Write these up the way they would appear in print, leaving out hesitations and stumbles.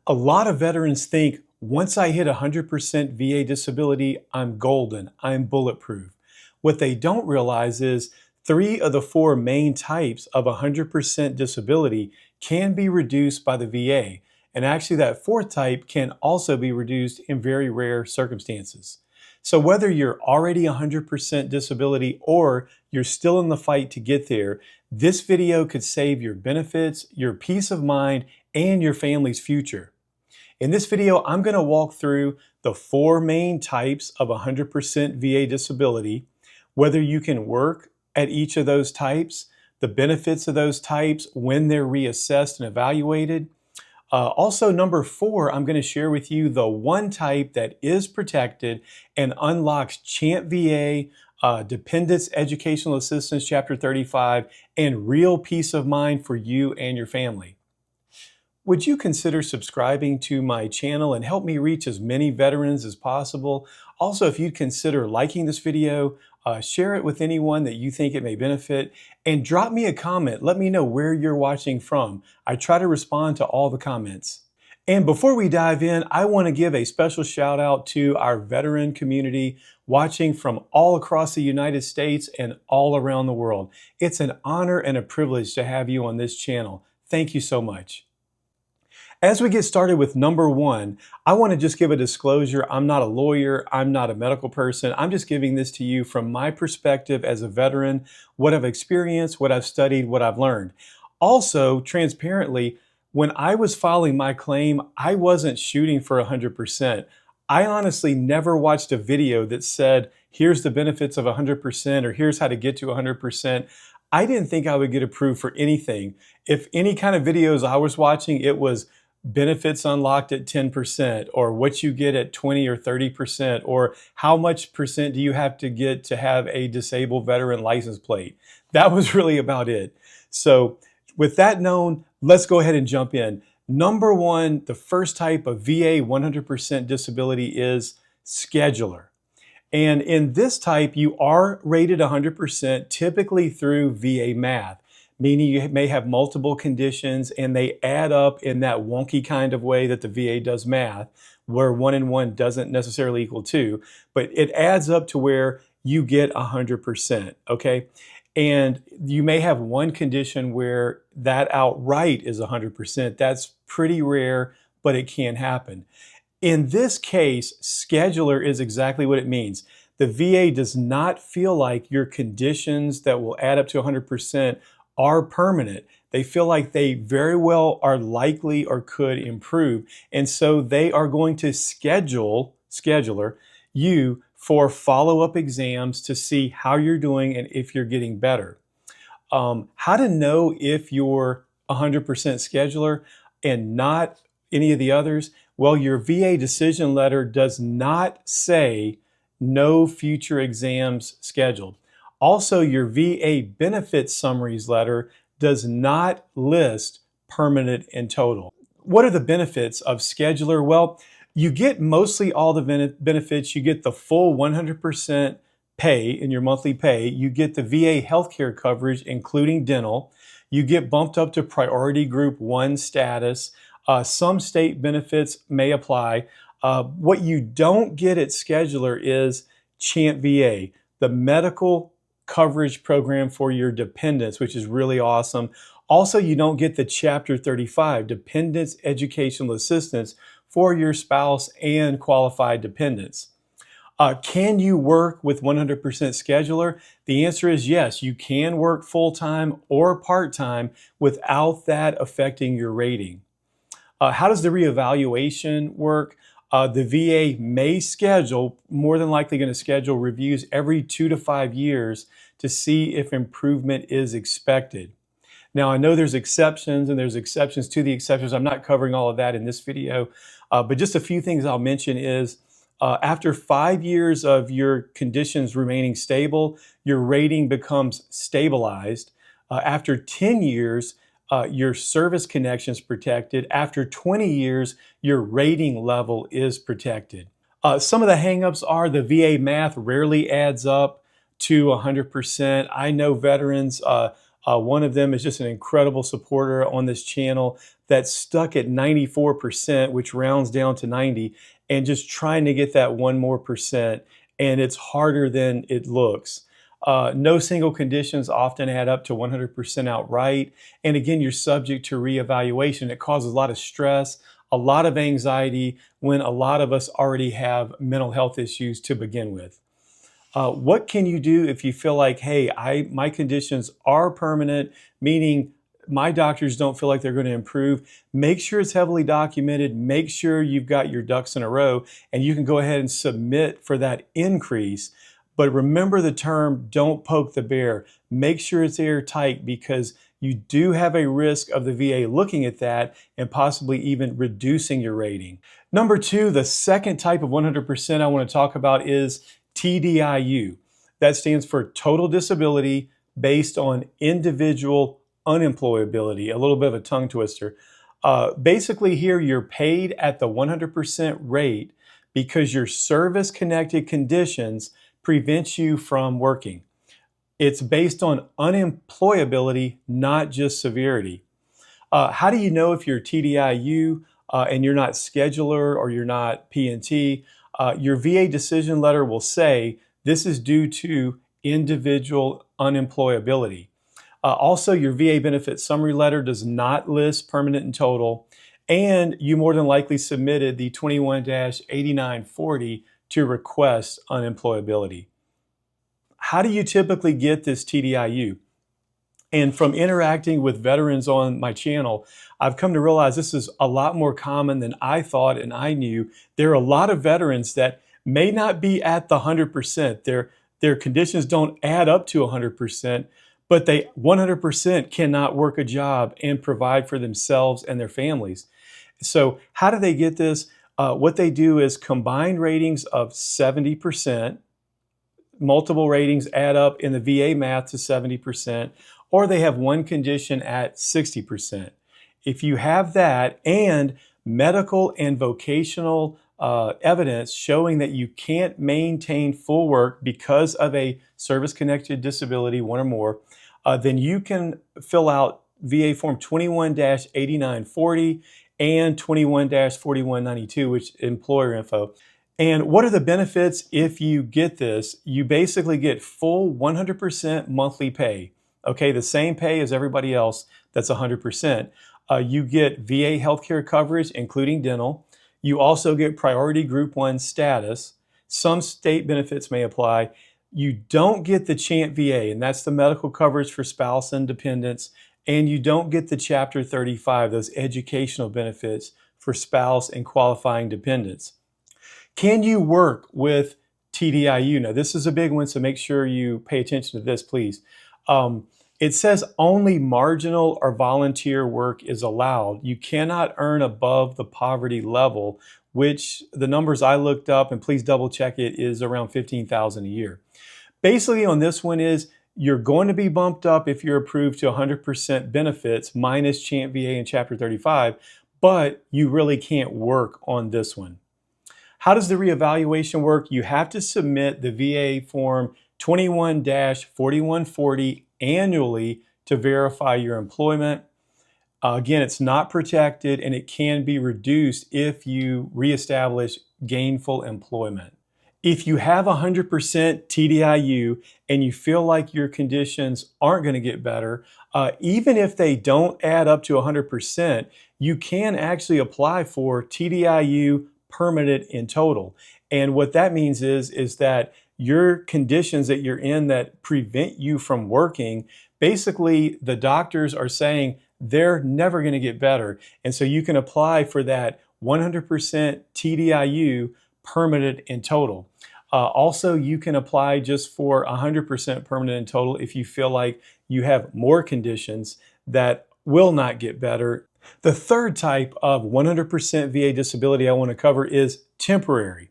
A lot of veterans think once I hit 100% VA disability, I'm golden, I'm bulletproof. What they don't realize is three of the four main types of 100% disability can be reduced by the VA. And actually, that fourth type can also be reduced in very rare circumstances. So, whether you're already 100% disability or you're still in the fight to get there, this video could save your benefits, your peace of mind, and your family's future. In this video, I'm going to walk through the four main types of 100% VA disability, whether you can work at each of those types, the benefits of those types when they're reassessed and evaluated. Also, number four, I'm going to share with you the one type that is protected and unlocks CHAMP VA, Dependents Educational Assistance Chapter 35, and real peace of mind for you and your family. Would you consider subscribing to my channel and help me reach as many veterans as possible? Also, if you'd consider liking this video, share it with anyone that you think it may benefit, and drop me a comment. Let me know where you're watching from. I try to respond to all the comments. And before we dive in, I want to give a special shout out to our veteran community watching from all across the United States and all around the world. It's an honor and a privilege to have you on this channel. Thank you so much. As we get started with number one, I want to just give a disclosure. I'm not a lawyer. I'm not a medical person. I'm just giving this to you from my perspective as a veteran, what I've experienced, what I've studied, what I've learned. Also, transparently, when I was filing my claim, I wasn't shooting for 100%. I honestly never watched a video that said, here's the benefits of 100% or here's how to get to 100%. I didn't think I would get approved for anything. If any kind of videos I was watching, it was benefits unlocked at 10%, or what you get at 20 or 30%, or how much percent do you have to get to have a disabled veteran license plate. That was really about it. So with that known, let's go ahead and jump in. Number one, the first type of VA 100% disability is schedular. And in this type, you are rated 100%, typically through VA math, meaning you may have multiple conditions and they add up in that wonky kind of way that the VA does math, where 1 and 1 doesn't necessarily equal 2, but it adds up to where you get 100%, okay? And you may have one condition where that outright is 100%. That's pretty rare, but it can happen. In this case, schedular is exactly what it means. The VA does not feel like your conditions that will add up to 100% are permanent. They feel like they very well are likely or could improve. And so they are going to scheduler you for follow-up exams to see how you're doing and if you're getting better. How to know if you're 100% scheduler and not any of the others? Well, your VA decision letter does not say no future exams scheduled. Also, your VA benefits summaries letter does not list permanent and total. What are the benefits of schedular? Well, you get mostly all the benefits. You get the full 100% pay in your monthly pay. You get the VA healthcare coverage, including dental. You get bumped up to priority group 1 status. Some state benefits may apply. What you don't get at schedular is CHAMP VA, the medical coverage program for your dependents, which is really awesome. Also, you don't get the Chapter 35, Dependents Educational Assistance for your spouse and qualified dependents. Can you work with 100% schedular? The answer is yes. You can work full-time or part-time without that affecting your rating. How does the reevaluation work? The VA may schedule, more than likely going to schedule reviews every 2 to 5 years to see if improvement is expected. Now, I know there's exceptions and there's exceptions to the exceptions. I'm not covering all of that in this video, but just a few things I'll mention is after 5 years of your conditions remaining stable, your rating becomes stabilized. After 10 years, your service connection is protected. After 20 years, your rating level is protected. Some of the hangups are the VA math rarely adds up to 100%. I know veterans One of them is just an incredible supporter on this channel that's stuck at 94%, which rounds down to 90, and just trying to get that one more percent. And it's harder than it looks. No single conditions often add up to 100% outright. And again, you're subject to reevaluation. It causes a lot of stress, a lot of anxiety when a lot of us already have mental health issues to begin with. What can you do if you feel like, hey, my conditions are permanent, meaning my doctors don't feel like they're going to improve? Make sure it's heavily documented. Make sure you've got your ducks in a row, and you can go ahead and submit for that increase. But remember the term, don't poke the bear. Make sure it's airtight, because you do have a risk of the VA looking at that and possibly even reducing your rating. Number two, the second type of 100% I want to talk about is TDIU. That stands for total disability based on individual unemployability. A little bit of a tongue twister. Basically here, you're paid at the 100% rate because your service-connected conditions prevent you from working. It's based on unemployability, not just severity. How do you know if you're TDIU and you're not Schedular or you're not P&T? Your VA decision letter will say this is due to individual unemployability. Also, your VA benefit summary letter does not list permanent and total, and you more than likely submitted the 21-8940 to request unemployability. How do you typically get this TDIU? And from interacting with veterans on my channel, I've come to realize this is a lot more common than I thought and I knew. There are a lot of veterans that may not be at the 100%. Their conditions don't add up to 100%, but they 100% cannot work a job and provide for themselves and their families. So how do they get this? What they do is combined ratings of 70%, multiple ratings add up in the VA math to 70%, or they have one condition at 60%. If you have that and medical and vocational evidence showing that you can't maintain full work because of a service-connected disability, one or more, then you can fill out VA Form 21-8940 and 21-4192, which is employer info. And what are the benefits if you get this? You basically get full 100% monthly pay. Okay, the same pay as everybody else that's 100%. You get VA healthcare coverage, including dental. You also get priority group 1 status. Some state benefits may apply. You don't get the CHANT VA, and that's the medical coverage for spouse and dependents. And you don't get the Chapter 35, those educational benefits for spouse and qualifying dependents. Can you work with TDIU? Now, this is a big one, so make sure you pay attention to this, please. It says only marginal or volunteer work is allowed. You cannot earn above the poverty level, which the numbers I looked up, and please double check it, is around $15,000 a year. Basically on this one is you're going to be bumped up if you're approved to 100% benefits minus CHANT VA and Chapter 35, but you really can't work on this one. How does the reevaluation work? You have to submit the VA Form 21-4140 annually to verify your employment. Again, it's not protected and it can be reduced if you reestablish gainful employment. If you have 100% TDIU and you feel like your conditions aren't going to get better, even if they don't add up to 100%, you can actually apply for TDIU permanent in total. And what that means is that your conditions that you're in that prevent you from working, basically the doctors are saying they're never going to get better. And so you can apply for that 100% TDIU permanent in total. Also, you can apply just for 100% permanent in total if you feel like you have more conditions that will not get better. The third type of 100% VA disability I want to cover is temporary.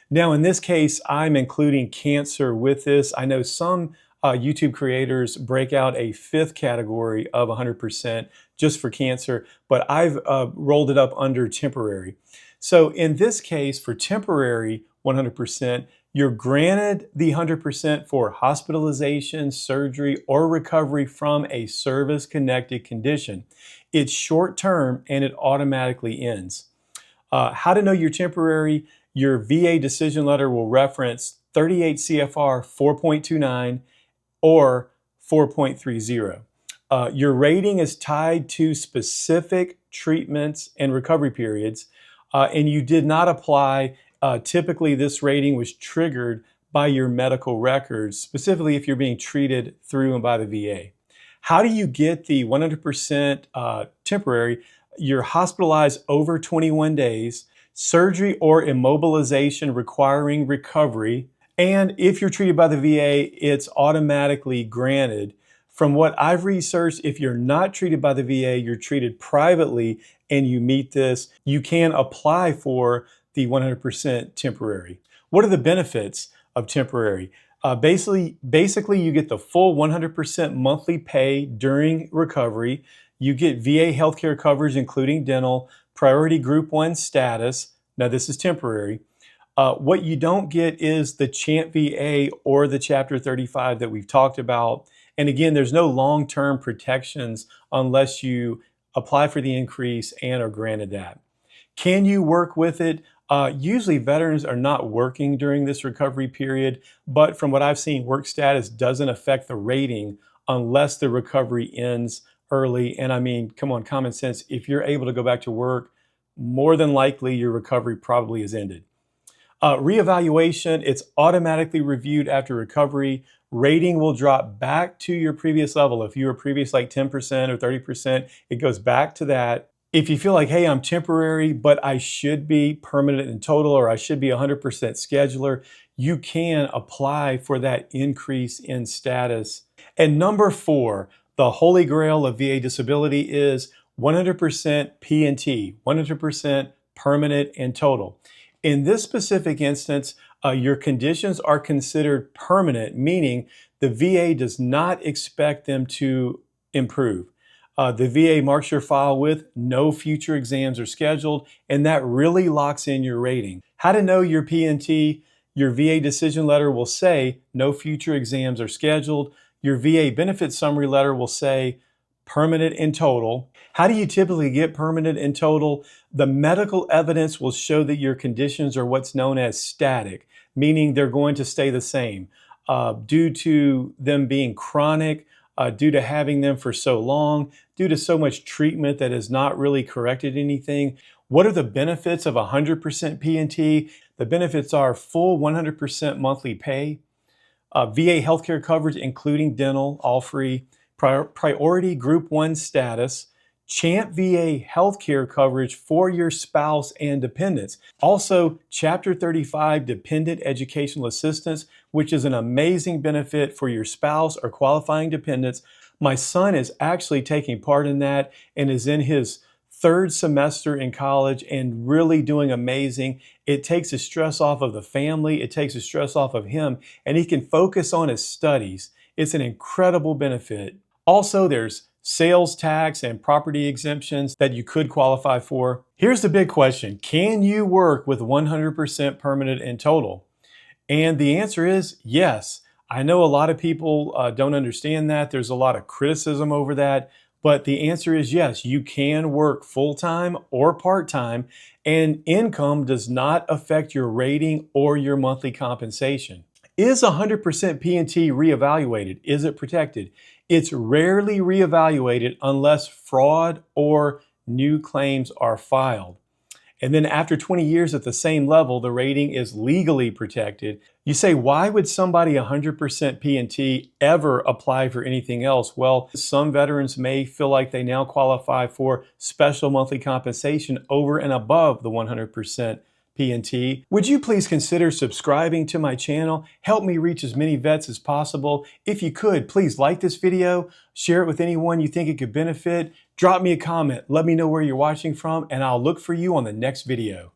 Now, in this case, I'm including cancer with this. I know some YouTube creators break out a fifth category of 100% just for cancer, but I've rolled it up under temporary. So in this case, for temporary 100%, You're granted the 100% for hospitalization, surgery, or recovery from a service-connected condition. It's short-term and it automatically ends. How to know you're temporary? Your VA decision letter will reference 38 CFR 4.29 or 4.30. Your rating is tied to specific treatments and recovery periods, and you did not apply. Typically, this rating was triggered by your medical records, specifically if you're being treated through and by the VA. How do you get the 100% temporary? You're hospitalized over 21 days, surgery or immobilization requiring recovery, and if you're treated by the VA, it's automatically granted. From what I've researched, if you're not treated by the VA, you're treated privately and you meet this, you can apply for the 100% temporary. What are the benefits of temporary? Basically, you get the full 100% monthly pay during recovery. You get VA healthcare coverage, including dental, priority group 1 status. Now, this is temporary. What you don't get is the CHAMP VA or the Chapter 35 that we've talked about. And again, there's no long-term protections unless you apply for the increase and are granted that. Can you work with it? Usually veterans are not working during this recovery period, but from what I've seen, work status doesn't affect the rating unless the recovery ends early. And I mean, come on, common sense, if you're able to go back to work, more than likely your recovery probably has ended. Reevaluation, it's automatically reviewed after recovery. Rating will drop back to your previous level. If you were previous like 10% or 30%, it goes back to that. If you feel like, hey, I'm temporary, but I should be permanent in total, or I should be 100% schedular, you can apply for that increase in status. And number 4, the holy grail of VA disability is 100% P&T, 100% permanent and total. In this specific instance, your conditions are considered permanent, meaning the VA does not expect them to improve. The VA marks your file with no future exams are scheduled, and that really locks in your rating. How to know your P&T? Your VA decision letter will say no future exams are scheduled. Your VA benefit summary letter will say permanent in total. How do you typically get permanent in total? The medical evidence will show that your conditions are what's known as static, meaning they're going to stay the same. Due to them being chronic, due to having them for so long, due to so much treatment that has not really corrected anything. What are the benefits of 100% P&T? The benefits are full 100% monthly pay, VA healthcare coverage, including dental, all free, priority group 1 status, CHAMP VA healthcare coverage for your spouse and dependents. Also, Chapter 35 dependent educational assistance, which is an amazing benefit for your spouse or qualifying dependents. My son is actually taking part in that and is in his 3rd semester in college and really doing amazing. It takes the stress off of the family. It takes the stress off of him, and he can focus on his studies. It's an incredible benefit. Also, there's sales tax and property exemptions that you could qualify for. Here's the big question. Can you work with 100% permanent in total? And the answer is yes. I know a lot of people don't understand that. There's a lot of criticism over that. But the answer is yes, you can work full-time or part-time, and income does not affect your rating or your monthly compensation. Is 100% P&T reevaluated? Is it protected? It's rarely reevaluated unless fraud or new claims are filed. And then after 20 years at the same level, the rating is legally protected. You say, why would somebody 100% P&T ever apply for anything else? Well, some veterans may feel like they now qualify for special monthly compensation over and above the 100% P&T. Would you please consider subscribing to my channel? Help me reach as many vets as possible. If you could, please like this video, share it with anyone you think it could benefit. Drop me a comment, let me know where you're watching from, and I'll look for you on the next video.